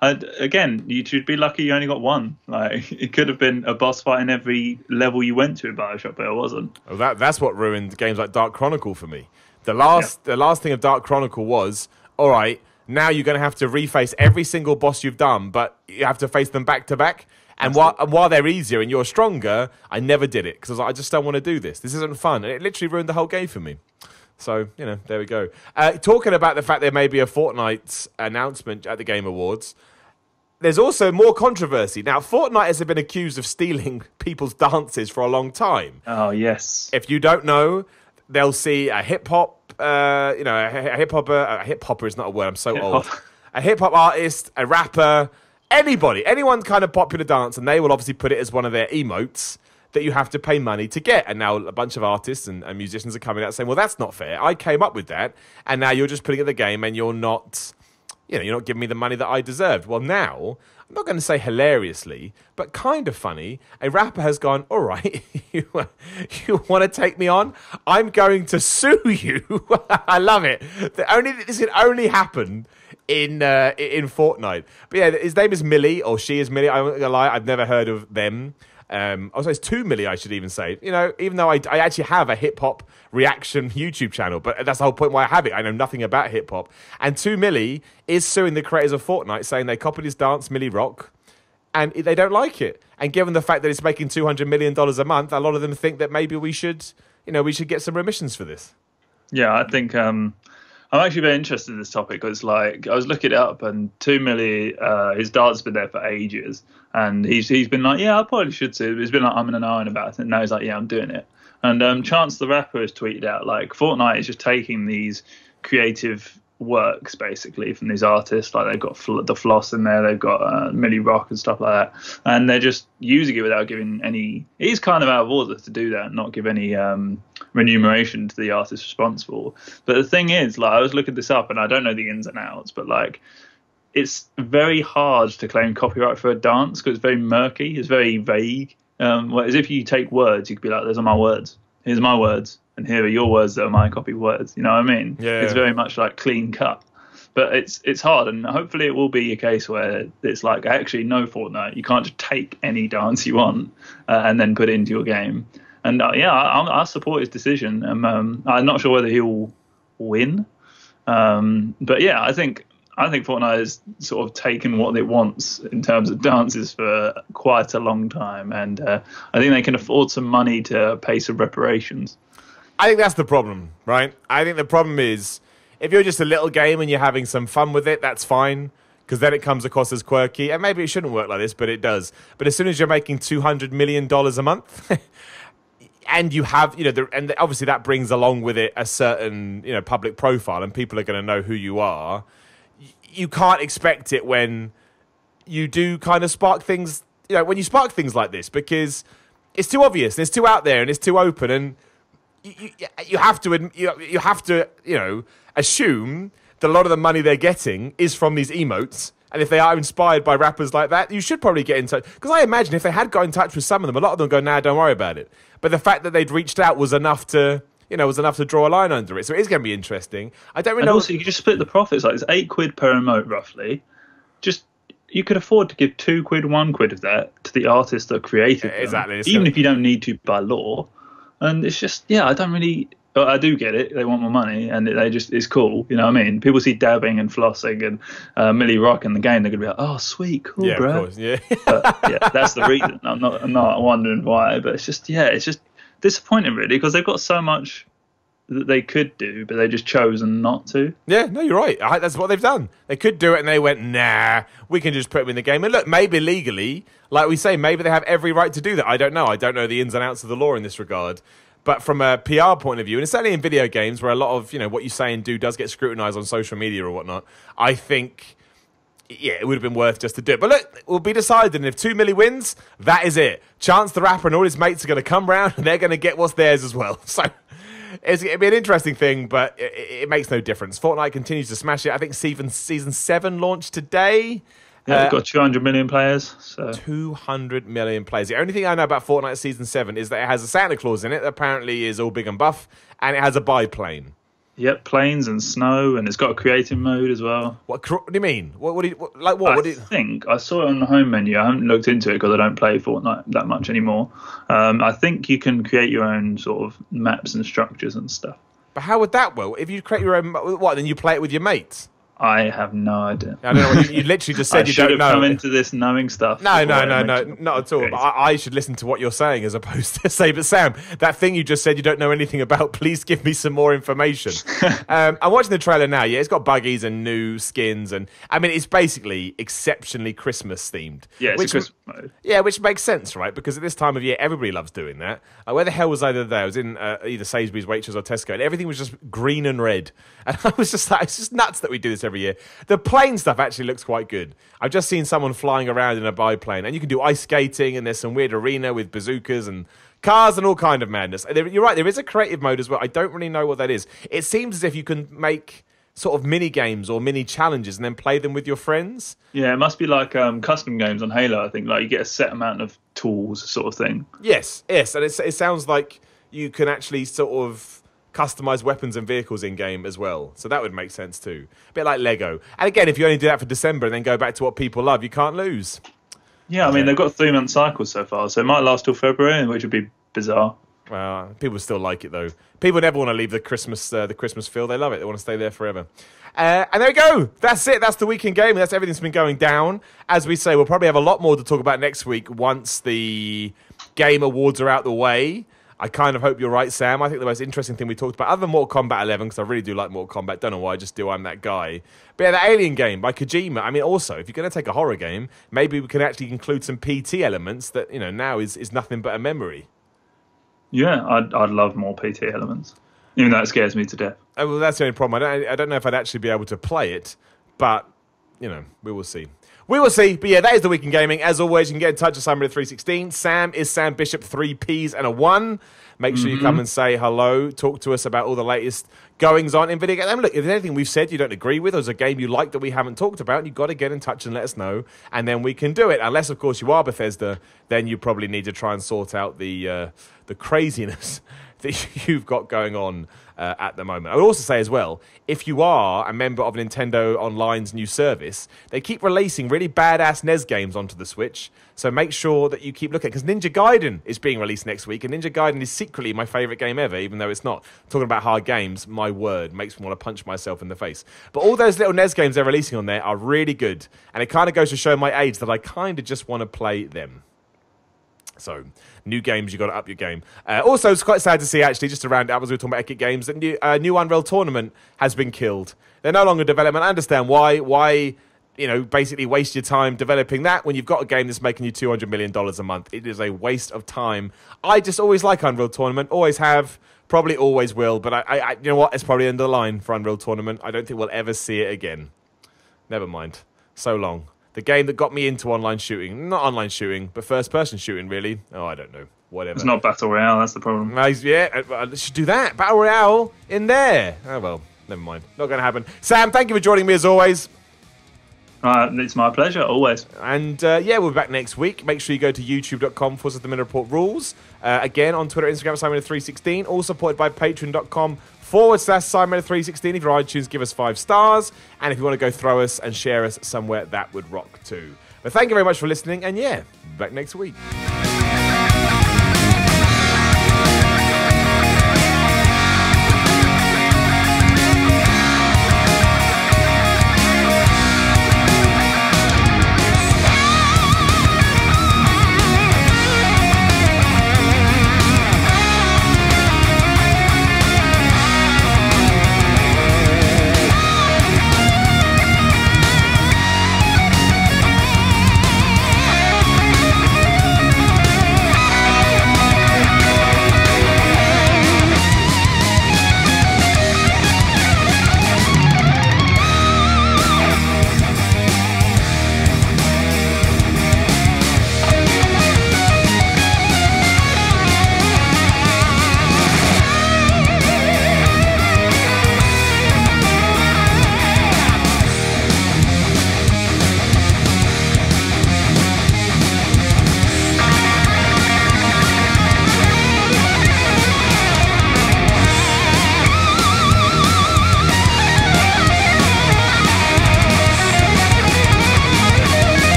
Again, you should be lucky you only got one. It could have been a boss fight in every level you went to in BioShock, but it wasn't. Well, that's what ruined games like Dark Chronicle for me. The last thing of Dark Chronicle was, all right, now you're going to have to reface every single boss you've done, but you have to face them back to back. And while they're easier and you're stronger, I never did it because I just don't want to do this. This isn't fun. And it literally ruined the whole game for me. So, there we go. Talking about the fact there may be a Fortnite announcement at the Game Awards, there's also more controversy. Now, Fortnite has been accused of stealing people's dances for a long time. Oh, yes. If you don't know, they'll see a hip-hop, a hip-hopper is not a word, I'm so old. A hip-hop artist, a rapper, anyone kind of popular dance, and they will obviously put it as one of their emotes that you have to pay money to get. And now a bunch of artists and musicians are coming out saying, well, that's not fair. I came up with that, and now you're just putting it in the game, and you're not giving me the money that I deserved. Well, now, I'm not going to say hilariously, but kind of funny, a rapper has gone, all right, you want to take me on? I'm going to sue you. I love it. This can only happen in Fortnite. But yeah, his name is Millie, or she is Millie. I'm not gonna lie, I've never heard of them. Also, it's 2 Millie, I should even say. Even though I actually have a hip hop reaction YouTube channel, but that's the whole point why I have it. I know nothing about hip hop. And 2 Millie is suing the creators of Fortnite, saying they copied his dance, Millie Rock, and they don't like it. And given the fact that it's making $200 million a month, a lot of them think that maybe we should get some remissions for this. Yeah, I think I'm actually very interested in this topic because, I was looking it up, and 2 Millie, his dance has been there for ages, and he's been like, yeah, I probably should too. He's been like, I'm in an iron about it, and now he's like, yeah, I'm doing it. And Chance the Rapper has tweeted out, like, Fortnite is just taking these creative works basically from these artists, like they've got the Floss in there, they've got Millie Rock and stuff like that, and they're just using it without giving any. It is kind of out of order to do that and not give any remuneration to the artist responsible. But the thing is, like, I was looking this up and I don't know the ins and outs, but like, it's very hard to claim copyright for a dance because it's very murky, it's very vague. Whereas if you take words, you could be like, "Those are my words. Here's my words, and here are your words that are my copy words." You know what I mean? Yeah. It's very much like clean cut. But it's hard, and hopefully it will be a case where it's like, actually, no, Fortnite, you can't just take any dance you want and then put it into your game. And I support his decision. I'm not sure whether he'll win, but yeah, I think Fortnite has sort of taken what it wants in terms of dances for quite a long time, and I think they can afford some money to pay some reparations. I think that's the problem, right? I think the problem is, if you're just a little game and you're having some fun with it, that's fine, because then it comes across as quirky, and maybe it shouldn't work like this, but it does. But as soon as you're making $200 million a month, and you have, and obviously that brings along with it a certain, public profile, and people are going to know who you are. You can't expect it when you do kind of spark things, when you spark things like this, because it's too obvious, and it's too out there, and it's too open, and you have to assume that a lot of the money they're getting is from these emotes. And if they are inspired by rappers like that, you should probably get in touch. Because I imagine if they had got in touch with some of them, a lot of them go, "Nah, don't worry about it." But the fact that they'd reached out was enough to draw a line under it. So it is going to be interesting. I don't really know. Also, you could just split the profits. Like, it's £8 per emote, roughly. Just, you could afford to give £2, £1 of that to the artists that created them. Exactly. Even if you don't need to by law. And it's just, I do get it. They want more money, and it's cool. You know what I mean? People see dabbing and flossing and Millie Rock in the game, they're gonna be like, "Oh, sweet, cool, yeah, bro." Of course, yeah. But, that's the reason. I'm not wondering why, but it's just disappointing, really, because they've got so much that they could do, but they just chosen not to. Yeah, no, you're right. That's what they've done. They could do it, and they went, "Nah, we can just put them in the game." And look, maybe legally, like we say, maybe they have every right to do that. I don't know. I don't know the ins and outs of the law in this regard. But from a PR point of view, and it's certainly in video games where a lot of, what you say and do does get scrutinized on social media or whatnot, I think, it would have been worth just to do it. But look, it will be decided, and if 2 Milli wins, that is it. Chance the Rapper and all his mates are going to come round, and they're going to get what's theirs as well. So it'll be an interesting thing, but it makes no difference. Fortnite continues to smash it. I think season 7 launched today. Yeah, they've got 200 million players. So 200 million players. The only thing I know about Fortnite Season 7 is that it has a Santa Claus in it that apparently is all big and buff, and it has a biplane. Yep, planes and snow, and it's got a creative mode as well. What do you mean? I think I saw it on the home menu. I haven't looked into it because I don't play Fortnite that much anymore. I think you can create your own sort of maps and structures and stuff. But how would that work? If you create your own, then you play it with your mates? I have no idea. I don't know. You literally just said you don't know. I should have come into this knowing stuff. No, not at all. I should listen to what you're saying as opposed to say, but Sam, that thing you just said you don't know anything about, please give me some more information. I'm watching the trailer now. Yeah, it's got buggies and new skins, and I mean, it's basically exceptionally Christmas themed. Yeah, it's a Christmas mode. Yeah, which makes sense, right? Because at this time of year, everybody loves doing that. Where the hell was I there? I was in either Sainsbury's, Waitrose, or Tesco, and everything was just green and red. And I was just like, it's just nuts that we do this every year. The plane stuff actually looks quite good. I've just seen someone flying around in a biplane, and you can do ice skating, and there's some weird arena with bazookas and cars and all kind of madness. You're right, there is a creative mode as well. I don't really know what that is. It seems as if you can make sort of mini games or mini challenges and then play them with your friends. Yeah, it must be like custom games on Halo, I think. Like, you get a set amount of tools sort of thing. Yes, and it sounds like you can actually sort of customize weapons and vehicles in game as well, so that would make sense too. A bit like Lego. And again, if you only do that for December and then go back to what people love, you can't lose. Yeah, I mean, they've got 3-month cycles so far, so it might last till February, which would be bizarre. Well, people still like it though. People never want to leave the Christmas feel. They love it. They want to stay there forever. And there we go. That's it. That's the weekend game. That's everything that's been going down. As we say, we'll probably have a lot more to talk about next week once the Game Awards are out the way. I kind of hope you're right, Sam. I think the most interesting thing we talked about, other than Mortal Kombat 11, because I really do like Mortal Kombat. Don't know why, I just do. I'm that guy. But yeah, the Alien game by Kojima. I mean, also, if you're going to take a horror game, maybe we can actually include some PT elements that, now is nothing but a memory. Yeah, I'd love more PT elements, even though it scares me to death. Oh, well, that's the only problem. I don't know if I'd actually be able to play it, but, you know, we will see. We will see. But yeah, that is the week in gaming. As always, you can get in touch with Simon316. Sam is Sam Bishop, 3 Ps and a 1. Make sure you come and say hello. Talk to us about all the latest goings on in video games. And look, if there's anything we've said you don't agree with, or there's a game you like that we haven't talked about, you've got to get in touch and let us know, and then we can do it. Unless, of course, you are Bethesda, then you probably need to try and sort out the craziness that you've got going on at the moment. I would also say as well, if you are a member of Nintendo Online's new service, they keep releasing really badass NES games onto the Switch, so make sure that you keep looking, because Ninja Gaiden is being released next week, and Ninja Gaiden is secretly my favourite game ever, even though it's not. Talking about hard games, my word, makes me want to punch myself in the face. But all those little NES games they're releasing on there are really good, and it kind of goes to show my age that I kind of just want to play them. So, new games, you've got to up your game. Also, it's quite sad to see, actually, just to round it up as we were talking about Epic Games, that new Unreal Tournament has been killed. They're no longer in development. I understand why. Why, you know, basically waste your time developing that when you've got a game that's making you $200 million a month. It is a waste of time. I just always like Unreal Tournament. Always have. Probably always will. But I you know what? It's probably the end of the line for Unreal Tournament. I don't think we'll ever see it again. Never mind. So long. The game that got me into online shooting. Not online shooting, but first-person shooting, really. Oh, I don't know. Whatever. It's not Battle Royale, that's the problem. Yeah, I should do that. Battle Royale in there. Oh, well, never mind. Not going to happen. Sam, thank you for joining me as always. It's my pleasure, always. And yeah, we'll be back next week. Make sure you go to youtube.com/The Minute Report Rules. Again, on Twitter, Instagram, Simon316. All supported by patreon.com/Simon316. If you're on iTunes, give us 5 stars. And if you want to go throw us and share us somewhere, that would rock too. But thank you very much for listening. And yeah, back next week.